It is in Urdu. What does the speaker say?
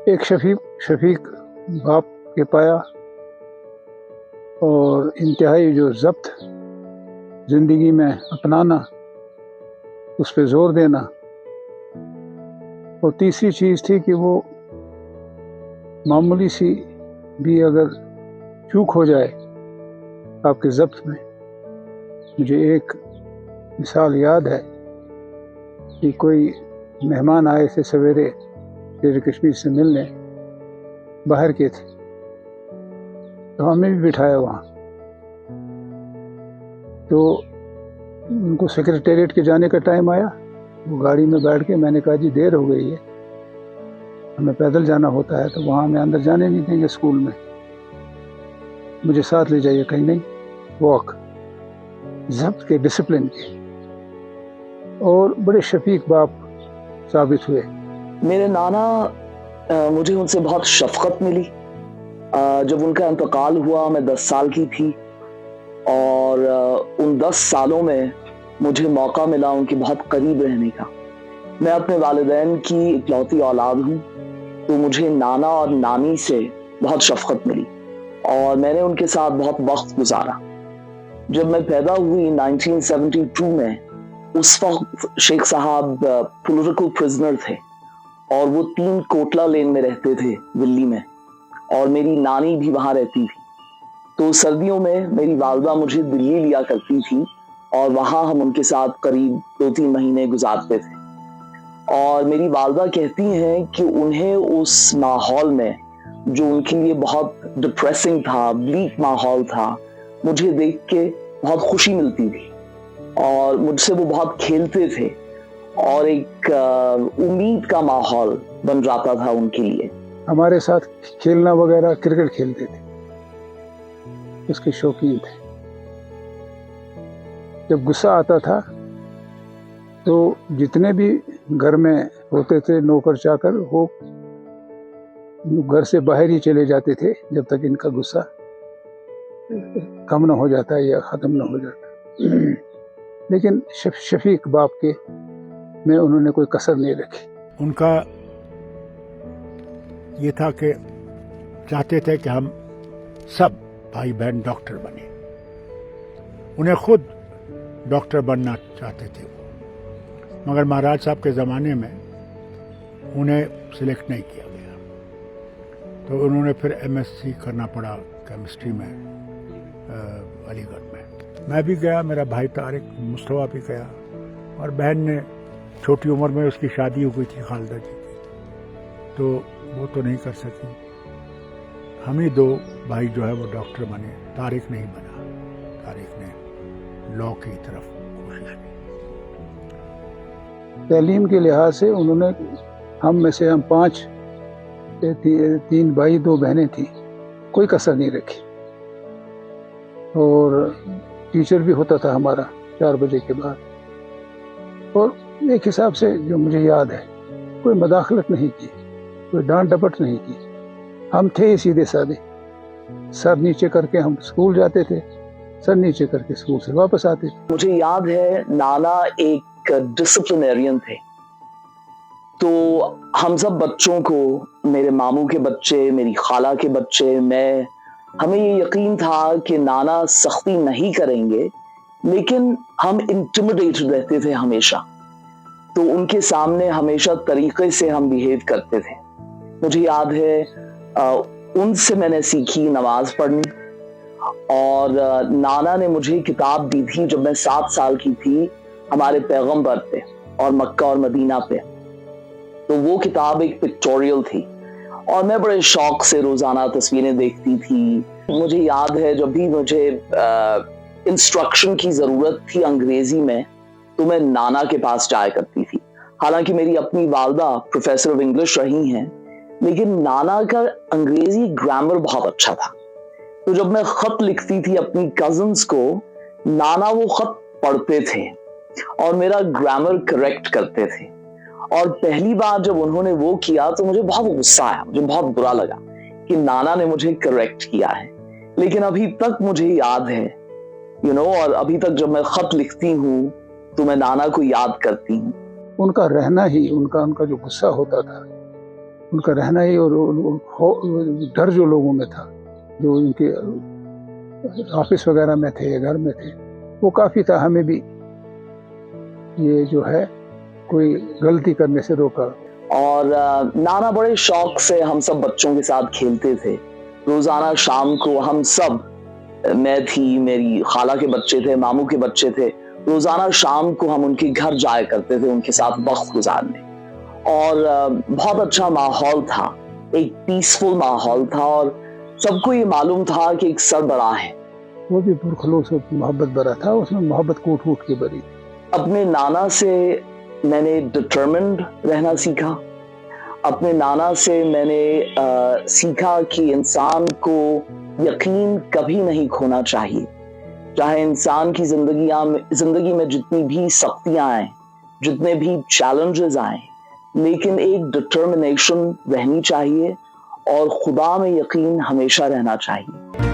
ایک شفیق باپ کے پایا اور انتہائی جو ضبط زندگی میں اپنانا، اس پہ زور دینا، اور تیسری چیز تھی کہ وہ معمولی سی بھی اگر چوک ہو جائے آپ کے ضبط میں. مجھے ایک مثال یاد ہے کہ کوئی مہمان آئے تھے سویرے شیر کشمیر سے ملنے، باہر کے تھے، تو ہمیں بھی بٹھایا وہاں. تو ان کو سیکریٹریٹ کے جانے کا ٹائم آیا، وہ گاڑی میں بیٹھ کے، میں نے کہا جی دیر ہو گئی ہے، ہمیں پیدل جانا ہوتا ہے، تو وہاں ہمیں اندر جانے نہیں دیں گے اسکول میں، مجھے ساتھ لے جائیے. کہیں نہیں، واک. ضبط کے، ڈسپلن کے، اور بڑے شفیق باپ ثابت ہوئے. میرے نانا، مجھے ان سے بہت شفقت ملی. جب ان کا انتقال ہوا میں 10 سال کی تھی، اور ان 10 سالوں میں مجھے موقع ملا ان کے بہت قریب رہنے کا. میں اپنے والدین کی اکلوتی اولاد ہوں، تو مجھے نانا اور نانی سے بہت شفقت ملی، اور میں نے ان کے ساتھ بہت وقت گزارا. جب میں پیدا ہوئی 1972 میں، اس وقت شیخ صاحب پولیٹیکل پرزنر تھے، اور وہ 3 کوٹلہ لین میں رہتے تھے دلی میں، اور میری نانی بھی وہاں رہتی تھی. تو سردیوں میں میری والدہ مجھے دلی لیا کرتی تھی، اور وہاں ہم ان کے ساتھ قریب 2-3 مہینے گزارتے تھے. اور میری والدہ کہتی ہیں کہ انہیں اس ماحول میں، جو ان کے لیے بہت ڈپریسنگ تھا، بلیک ماحول تھا، مجھے دیکھ کے بہت خوشی ملتی تھی، اور مجھ سے وہ بہت کھیلتے تھے، اور ایک امید کا ماحول بن جاتا تھا ان کے لیے. ہمارے ساتھ کھیلنا وغیرہ، کرکٹ کھیلتے تھے، اس کے شوقین تھے. جب غصہ آتا تھا تو جتنے بھی گھر میں ہوتے تھے نوکر چاکر، وہ گھر سے باہر ہی چلے جاتے تھے جب تک ان کا غصہ کم نہ ہو جاتا یا ختم نہ ہو جاتا. لیکن شفیق باپ کے میں انہوں نے کوئی کسر نہیں رکھی. ان کا یہ تھا کہ چاہتے تھے کہ ہم سب بھائی بہن ڈاکٹر بنے. انہیں خود ڈاکٹر بننا چاہتے تھے، مگر مہاراج صاحب کے زمانے میں انہیں سلیکٹ نہیں کیا گیا، تو انہوں نے پھر MSc کرنا پڑا کیمسٹری میں علی گڑھ میں. میں بھی گیا، میرا بھائی طارق مصطفیٰ بھی گیا، اور بہن نے چھوٹی عمر میں اس کی شادی ہو گئی تھی خالدہ جی کی، تو وہ تو نہیں کر سکی. ہم ہی 2 بھائی جو ہے وہ ڈاکٹر بنے. طارق نہیں بنا، طارق نے لاء کی طرف کوشش کی. تعلیم کے لحاظ سے انہوں نے ہم میں سے، ہم 5 3 بھائی 2 بہنیں تھیں، کوئی کسر نہیں رکھی. اور ٹیچر بھی ہوتا تھا ہمارا 4 بجے کے بعد. اور ایک حساب سے جو مجھے یاد ہے، کوئی مداخلت نہیں کی، کوئی ڈانٹ ڈپٹ نہیں کی. ہم تھے سیدھے سادے، سر نیچے کر کے ہم اسکول جاتے تھے، سر نیچے کر کے اسکول سے واپس آتے تھے. مجھے یاد ہے نانا ایک ڈسپلنیرین تھے، تو ہم سب بچوں کو، میرے ماموں کے بچے، میری خالہ کے بچے، ہمیں یہ یقین تھا کہ نانا سختی نہیں کریں گے، لیکن ہم انٹیمیڈیٹڈ رہتے تھے ہمیشہ. تو ان کے سامنے ہمیشہ طریقے سے ہم بیہیو کرتے تھے. مجھے یاد ہے ان سے میں نے سیکھی نماز پڑھنی، اور نانا نے مجھے کتاب دی تھی جب میں 7 سال کی تھی، ہمارے پیغمبر پہ اور مکہ اور مدینہ پہ. تو وہ کتاب ایک پکٹوریل تھی، اور میں بڑے شوق سے روزانہ تصویریں دیکھتی تھی. مجھے یاد ہے جب بھی مجھے انسٹرکشن کی ضرورت تھی انگریزی میں، تو میں نانا کے پاس جایا کرتی تھی. حالانکہ میری اپنی والدہ پروفیسر آف انگلش رہی ہیں، لیکن نانا کا انگریزی گرامر بہت اچھا تھا. تو جب میں خط لکھتی تھی اپنی کزنز کو، نانا وہ خط پڑھتے تھے اور میرا گرامر کریکٹ کرتے تھے. اور پہلی بار جب انہوں نے وہ کیا تو مجھے بہت غصہ آیا، مجھے بہت برا لگا کہ نانا نے مجھے کریکٹ کیا ہے. لیکن ابھی تک مجھے یاد ہے، اور ابھی تک جب میں خط لکھتی ہوں تو میں نانا کو یاد کرتی ہوں. ان کا رہنا ہی، ان کا جو غصہ ہوتا تھا، ان کا رہنا ہی اور ڈر جو لوگوں میں تھا، جو ان کے آفس وغیرہ میں تھے یا گھر میں تھے، وہ کافی تھا ہمیں بھی یہ جو ہے کوئی غلطی کرنے سے روکا. اور نانا بڑے شوق سے ہم سب بچوں کے ساتھ کھیلتے تھے. روزانہ شام کو ہم سب، میں تھی، میری خالہ کے بچے تھے، ماموں کے بچے تھے، روزانہ شام کو ہم ان کے گھر جایا کرتے تھے ان کے ساتھ وقت گزارنے. اور بہت اچھا ماحول تھا، ایک پیسفل ماحول تھا، اور سب کو یہ معلوم تھا کہ ایک سربراہ ہے. وہ بھی پرخلوص و محبت بھرا تھا، اس میں محبت کوٹ کوٹ کے بھری. اپنے نانا سے میں نے ڈٹرمنڈ رہنا سیکھا. اپنے نانا سے میں نے سیکھا کہ انسان کو یقین کبھی نہیں کھونا چاہیے، چاہے انسان کی زندگی میں جتنی بھی سختیاں آئیں، جتنے بھی چیلنجز آئیں، لیکن ایک ڈٹرمنیشن رہنی چاہیے اور خدا میں یقین ہمیشہ رہنا چاہیے.